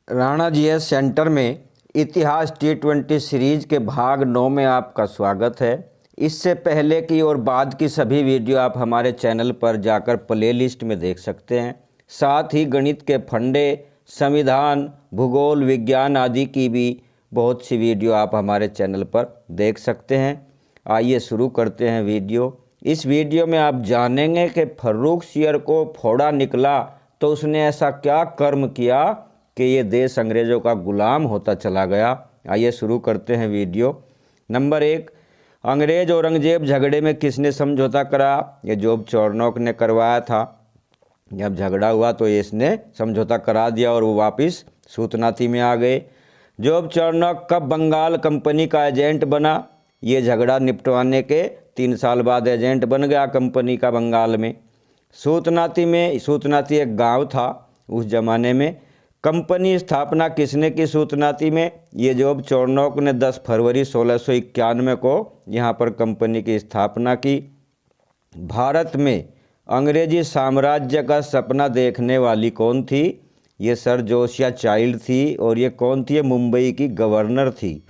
Rana GS centre में इतिहास T20 series के भाग 9 में आपका स्वागत है। इससे पहले की और बाद की सभी वीडियो आप हमारे चैनल पर जाकर प्लेलिस्ट में देख सकते हैं। साथ ही गणित के फंडे, संविधान, भूगोल, विज्ञान आदि की भी बहुत सी वीडियो आप हमारे चैनल पर देख सकते हैं। आइए शुरू करते हैं वीडियो। इस वीडियो में आप जानेंगे कि फर्रुखसियर को फोड़ा निकला तो उसने ऐसा क्या कर्म किया कि ये देश अंग्रेज़ों का गुलाम होता चला गया। आइए शुरू करते हैं वीडियो। नंबर 1, अंग्रेज़ औरंगजेब झगड़े में किसने समझौता करा? ये जॉब चौरनॉक ने करवाया था। जब झगड़ा हुआ तो इसने समझौता करा दिया और वो वापस सूतनाती में आ गए। जॉब चौरनॉक कब बंगाल कंपनी का एजेंट बना? ये झगड़ा निपटवाने के 3 साल बाद एजेंट बन गया कंपनी का बंगाल में। सूतनाती एक गांव था उस ज़माने में। कंपनी स्थापना किसने की सूतनाती में? ये जॉब चौरनॉक ने 10 फरवरी 1691 को यहाँ पर कंपनी की स्थापना की। भारत में अंग्रेजी साम्राज्य का सपना देखने वाली कौन थी? ये सर जोसिया चाइल्ड थी। और ये कौन थी? ये मुंबई की गवर्नर थी।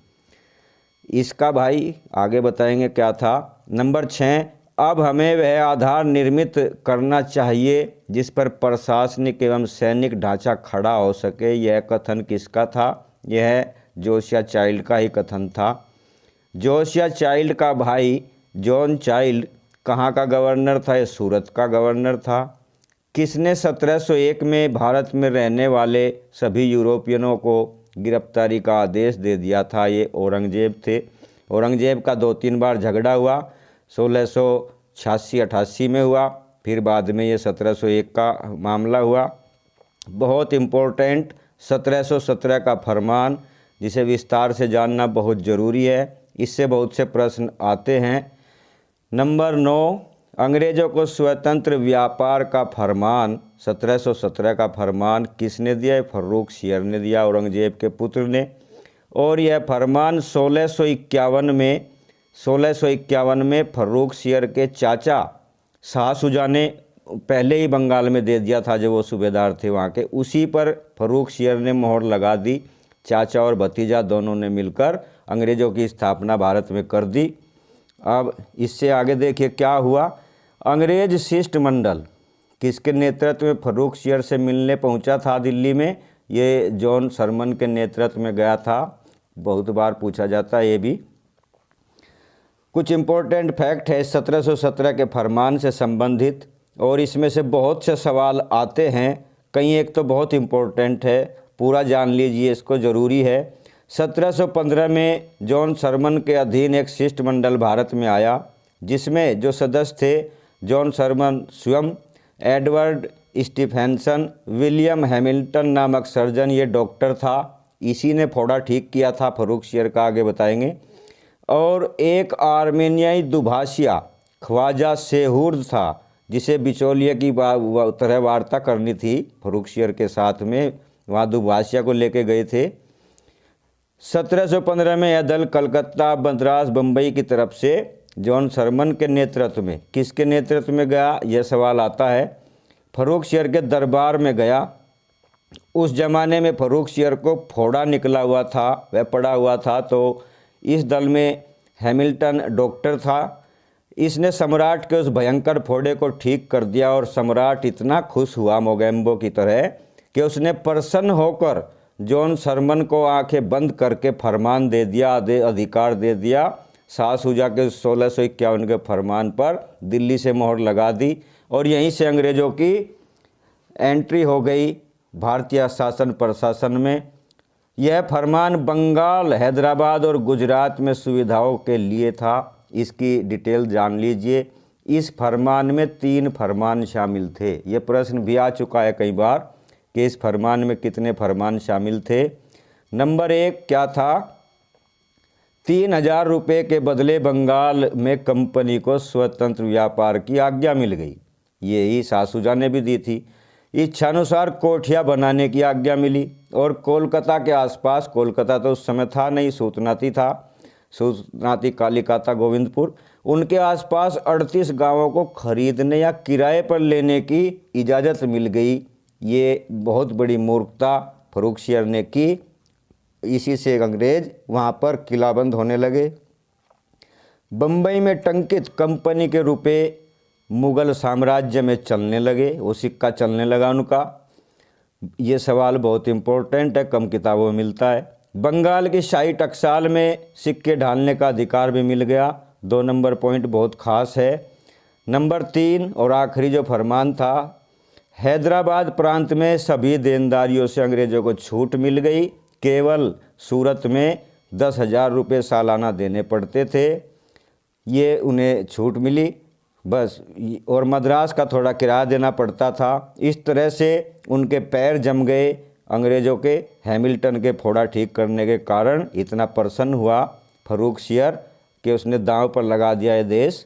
इसका भाई आगे बताएंगे क्या था। नंबर 6, अब हमें वह आधार निर्मित करना चाहिए जिस पर प्रशासनिक एवं सैनिक ढांचा खड़ा हो सके। यह कथन किसका था? यह जोसिया चाइल्ड का ही कथन था। जोसिया चाइल्ड का भाई जॉन चाइल्ड कहाँ का गवर्नर था? यह सूरत का गवर्नर था। किसने 1701 में भारत में रहने वाले सभी यूरोपियनों को गिरफ्तारी का आदेश दे दिया था? ये औरंगजेब थे। औरंगजेब का 2-3 बार झगड़ा हुआ। 1686-88 में हुआ, फिर बाद में ये 1701 का मामला हुआ। बहुत इम्पोर्टेंट 1717 का फरमान, जिसे विस्तार से जानना बहुत ज़रूरी है। इससे बहुत से प्रश्न आते हैं। नंबर 9, अंग्रेज़ों को स्वतंत्र व्यापार का फरमान 1717 का फरमान किसने दिया? फर्रुखसियर ने दिया, औरंगजेब के पुत्र ने। और यह फरमान 1651 में फर्रुखसियर के चाचा शाह शुजा ने पहले ही बंगाल में दे दिया था, जो वो सूबेदार थे वहाँ के। उसी पर फर्रुखसियर ने मोहर लगा दी। चाचा और भतीजा दोनों ने मिलकर अंग्रेज़ों की स्थापना भारत में कर दी। अब इससे आगे देखिए क्या हुआ। अंग्रेज शिष्टमंडल किसके नेतृत्व में फर्रुखसियर से मिलने पहुंचा था दिल्ली में? ये जॉन सरमन के नेतृत्व में गया था। बहुत बार पूछा जाता है ये भी। कुछ इम्पोर्टेंट फैक्ट है 1717 के फरमान से संबंधित, और इसमें से बहुत से सवाल आते हैं। कई एक तो बहुत इम्पोर्टेंट है, पूरा जान लीजिए, इसको ज़रूरी है। 1715 में जॉन सरमन के अधीन एक शिष्टमंडल भारत में आया, जिसमें जो सदस्य थे जॉन सरमन स्वयं, एडवर्ड स्टीफेंसन, विलियम हैमिल्टन नामक सर्जन, ये डॉक्टर था, इसी ने फोड़ा ठीक किया था फर्रुखसियर का, आगे बताएंगे। और एक आर्मेनियाई दुभाषिया ख्वाजा सेहूर्द था, जिसे बिचौलिए की तरह वार्ता करनी थी फर्रुखसियर के साथ में, वहाँ दुभाषिया को लेके गए थे। 1715 में यह दल कलकत्ता, मद्रास, बम्बई की तरफ से जॉन सरमन के नेतृत्व में, किसके नेतृत्व में गया यह सवाल आता है? फर्रुखसियर के दरबार में गया। उस ज़माने में फर्रुखसियर को फोड़ा निकला हुआ था, वह पड़ा हुआ था। तो इस दल में हैमिल्टन डॉक्टर था। इसने सम्राट के उस भयंकर फोड़े को ठीक कर दिया, और सम्राट इतना खुश हुआ मोगेम्बो की तरह कि उसने प्रसन्न होकर जॉन सरमन को आंखें बंद करके फरमान दे दिया, अधिकार दे दिया। शाह शुजा के 1651 के फरमान पर दिल्ली से मोहर लगा दी, और यहीं से अंग्रेज़ों की एंट्री हो गई भारतीय शासन प्रशासन में। यह फरमान बंगाल, हैदराबाद और गुजरात में सुविधाओं के लिए था। इसकी डिटेल जान लीजिए। इस फरमान में 3 फरमान शामिल थे। ये प्रश्न भी आ चुका है कई बार कि इस फरमान में कितने फरमान शामिल थे। नंबर 1 क्या था? 3000 रुपये के बदले बंगाल में कंपनी को स्वतंत्र व्यापार की आज्ञा मिल गई। यही शाह शुजा ने भी दी थी। इच्छानुसार कोठियाँ बनाने की आज्ञा मिली, और कोलकाता के आसपास, कोलकाता तो उस समय था नहीं, सूतनाती था, सूतनाती, कालिकाता, गोविंदपुर, उनके आसपास 38 गांवों को खरीदने या किराए पर लेने की इजाज़त मिल गई। ये बहुत बड़ी मूर्खता फर्रुखसियर ने की। इसी से अंग्रेज वहाँ पर किलाबंद होने लगे। बम्बई में टंकित कंपनी के रुपए मुग़ल साम्राज्य में चलने लगे, वो सिक्का चलने लगा उनका। ये सवाल बहुत इम्पोर्टेंट है, कम किताबों में मिलता है। बंगाल की शाही टकसाल में सिक्के ढालने का अधिकार भी मिल गया। 2 नंबर पॉइंट बहुत खास है। नंबर 3 और आखिरी जो फरमान था, हैदराबाद प्रांत में सभी देनदारियों से अंग्रेज़ों को छूट मिल गई। केवल सूरत में 10,000 रुपये सालाना देने पड़ते थे, ये उन्हें छूट मिली बस। और मद्रास का थोड़ा किराया देना पड़ता था। इस तरह से उनके पैर जम गए अंग्रेज़ों के। हैमिल्टन के फोड़ा ठीक करने के कारण इतना प्रसन्न हुआ फर्रुखसियर कि उसने दांव पर लगा दिया ये देश।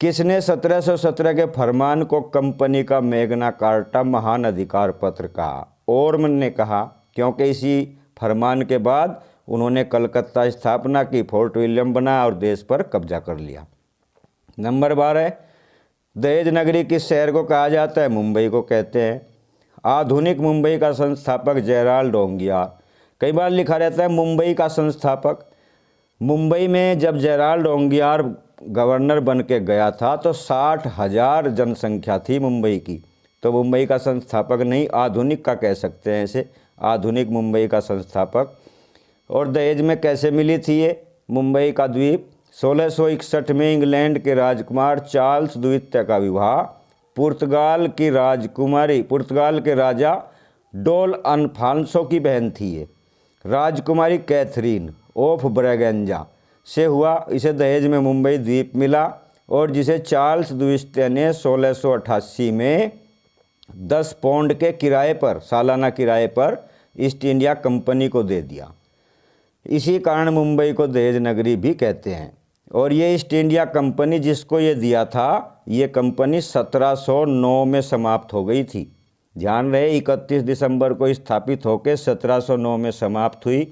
किसने 1717 के फरमान को कंपनी का मैग्ना कार्टा महान अधिकार पत्र कहा? ओरमन ने कहा, क्योंकि इसी फरमान के बाद उन्होंने कलकत्ता स्थापना की, फोर्ट विलियम बनाया और देश पर कब्जा कर लिया। नंबर 12, दहेज नगरी किस शहर को कहा जाता है? मुंबई को कहते हैं। आधुनिक मुंबई का संस्थापक जेराल्ड डोंगियार। कई बार लिखा रहता है मुंबई का संस्थापक। मुंबई में जब जेराल्ड डोंगियार गवर्नर बन के गया था तो 60,000 जनसंख्या थी मुंबई की। तो मुंबई का संस्थापक नहीं, आधुनिक का कह सकते हैं इसे, आधुनिक मुंबई का संस्थापक। और दहेज में कैसे मिली थी ये मुंबई का द्वीप? 1661 में इंग्लैंड के राजकुमार चार्ल्स द्वितीय का विवाह पुर्तगाल के राजा डोल अल्फांसो की बहन थी ये, राजकुमारी कैथरीन ऑफ ब्रेगेंजा से हुआ। इसे दहेज में मुंबई द्वीप मिला और जिसे चार्ल्स द्वितीय ने 1688 में 10 पाउंड के किराए पर, सालाना किराए पर ईस्ट इंडिया कंपनी को दे दिया। इसी कारण मुंबई को दहेज नगरी भी कहते हैं। और ये ईस्ट इंडिया कंपनी जिसको ये दिया था, ये कंपनी 1709 में समाप्त हो गई थी। ध्यान रहे 31 दिसंबर को स्थापित होकर 1709 में समाप्त हुई।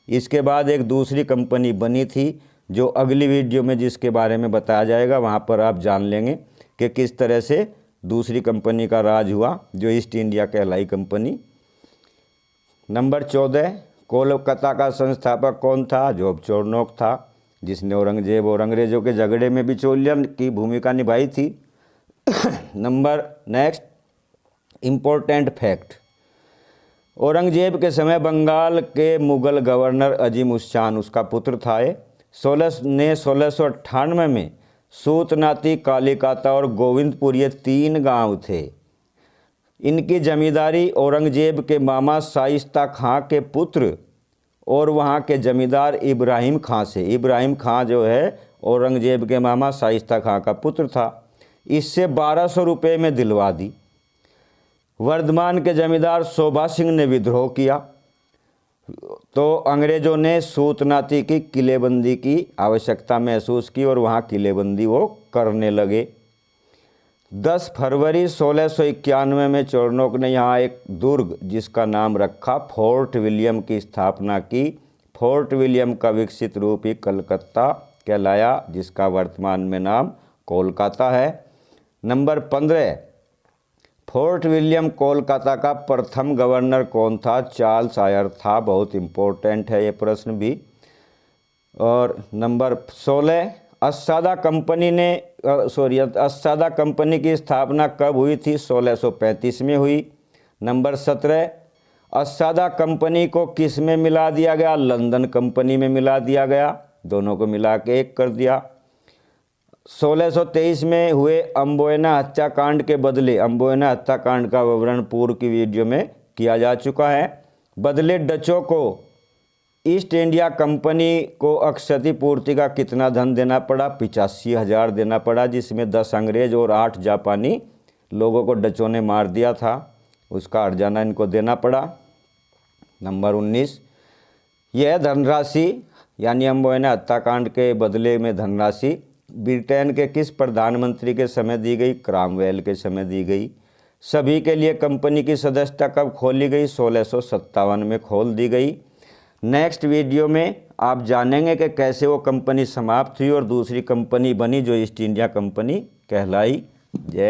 इसके बाद एक दूसरी कंपनी बनी थी जो अगली वीडियो में जिसके बारे में बताया जाएगा, वहाँ पर आप जान लेंगे कि किस तरह से दूसरी कंपनी का राज हुआ जो ईस्ट इंडिया कहलाई कंपनी। नंबर 14, कोलकाता का संस्थापक कौन था? जॉब चोरनॉक था, जिसने औरंगजेब और अंग्रेज़ों के झगड़े में बिचौलियन की भूमिका निभाई थी। नेक्स्ट इम्पोर्टेंट फैक्ट, औरंगजेब के समय बंगाल के मुग़ल गवर्नर अजीम उस शान उसका पुत्र था। 1698 में सूतनाती, कालीकाता और गोविंदपुर ये 3 गांव थे। इनकी जमींदारी औरंगजेब के मामा शाइस्ता खां के पुत्र और वहाँ के जमींदार इब्राहिम खां से, इब्राहिम खां जो है औरंगजेब के मामा शाइस्ता खां का पुत्र था, इससे 1200 रुपये में दिलवा दी। वर्धमान के जमींदार शोभा सिंह ने विद्रोह किया तो अंग्रेज़ों ने सूतनाती की किलेबंदी की आवश्यकता महसूस की और वहाँ किलेबंदी वो करने लगे। 10 फरवरी 1691 में चोरनॉक ने यहाँ एक दुर्ग जिसका नाम रखा फोर्ट विलियम की स्थापना की। फोर्ट विलियम का विकसित रूप ही कलकत्ता कहलाया, जिसका वर्तमान में नाम कोलकाता है। नंबर 15, फोर्ट विलियम कोलकाता का प्रथम गवर्नर कौन था? चार्ल्स आयर था। बहुत इम्पोर्टेंट है ये प्रश्न भी। और नंबर 16, अस्सादा कंपनी की स्थापना कब हुई थी? 1635 में हुई। नंबर 17, अस्सादा कंपनी को किस में मिला दिया गया? लंदन कंपनी में मिला दिया गया, दोनों को मिला के एक कर दिया। 1623 में हुए अम्बोयना हत्याकांड के बदले, अम्बोयना हत्याकांड का विवरण पूर्व की वीडियो में किया जा चुका है। बदले डचों को ईस्ट इंडिया कंपनी को क्षतिपूर्ति का कितना धन देना पड़ा? 85,000 देना पड़ा, जिसमें 10 अंग्रेज और 8 जापानी लोगों को डचों ने मार दिया था, उसका हर्जाना इनको देना पड़ा। नंबर 19, यह धनराशि यानी अम्बोयना हत्याकांड के बदले में धनराशि ब्रिटेन के किस प्रधानमंत्री के समय दी गई? क्रामवेल के समय दी गई। सभी के लिए कंपनी की सदस्यता कब खोली गई? 1657 में खोल दी गई। नेक्स्ट वीडियो में आप जानेंगे कि कैसे वो कंपनी समाप्त हुई और दूसरी कंपनी बनी जो ईस्ट इंडिया कंपनी कहलाई। जय